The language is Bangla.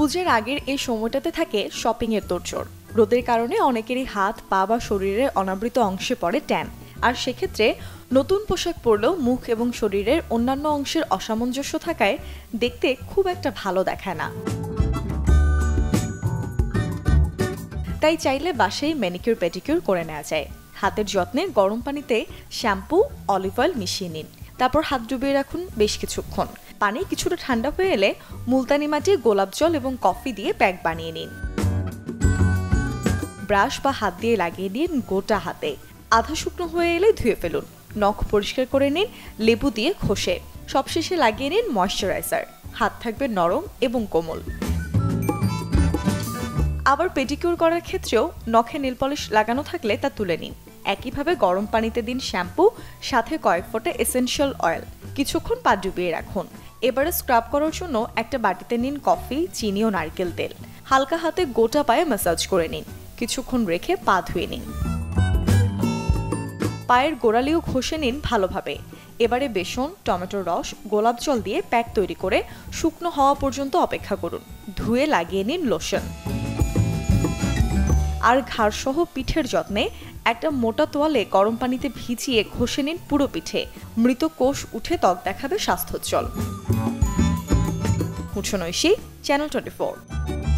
পূজার আগের এই সময়টাতে থাকে শপিং এর তোড়জোড়। রোদের কারণে অনেকেরই হাত, পা বা শরীরের অনাবৃত অংশে পড়ে ট্যান, আর সেক্ষেত্রে নতুন পোশাক পরলেও মুখ এবং শরীরের অন্যান্য অংশের অসামঞ্জস্য থাকায় দেখতে খুব একটা ভালো দেখায় না। তাই চাইলে বাসায় ম্যানিকিউর পেডিকিউর করে নেওয়া যায়। হাতের যত্নে গরম পানিতে শ্যাম্পু, অলিভ অয়েল মিশিয়ে নিন। তারপর হাত ডুবিয়ে রাখুন বেশ কিছুক্ষণ। পানি কিছুটা ঠান্ডা হয়ে এলে মুলতানি মাটি, গোলাপ জল এবং কফি দিয়ে প্যাক বানিয়ে নিন। ব্রাশ বা হাত দিয়ে লাগিয়ে নিন গোটা হাতে। আধা শুকনো হয়ে এলে ধুয়ে ফেলুন। নখ পরিষ্কার করে নিন লেবু দিয়ে ঘষে। সবশেষে লাগিয়ে নিন ময়েশ্চারাইজার। হাত থাকবে নরম এবং কোমল। আবার পেডিকিউর করার ক্ষেত্রেও নখে নেল পলিশ লাগানো থাকলে তা তুলে নিন। একইভাবে গরম পানিতে দিন শ্যাম্পু, সাথে কয়েক ফোঁটা এসেনশিয়াল অয়েল। কিছুক্ষণ পা ডুবিয়ে রাখুন। এবারে স্ক্রাব করার জন্য একটা বাটিতে নিন কফি, চিনি ও নারকেল তেল। হালকা হাতে গোটা পায়ে ম্যাসাজ করে নিন। কিছুক্ষণ রেখে পা ধুয়ে নিন। পায়ের গোড়ালিও ঘষে নিন ভালোভাবে। এবারে বেসন, টমেটোর রস, গোলাপ জল দিয়ে প্যাক তৈরি করে শুকনো হওয়া পর্যন্ত অপেক্ষা করুন। ধুয়ে লাগিয়ে নিন লোশন। আর ঘাড় সহ পিঠের যত্নে একটা মোটা তোয়ালে গরম পানিতে ভিজিয়ে ঘষে নিন পুরো পিঠে। মৃত কোষ উঠে ত্বক দেখাবে স্বাস্থ্যোজ্জ্বল। হুছনৈশী, চ্যানেল 24।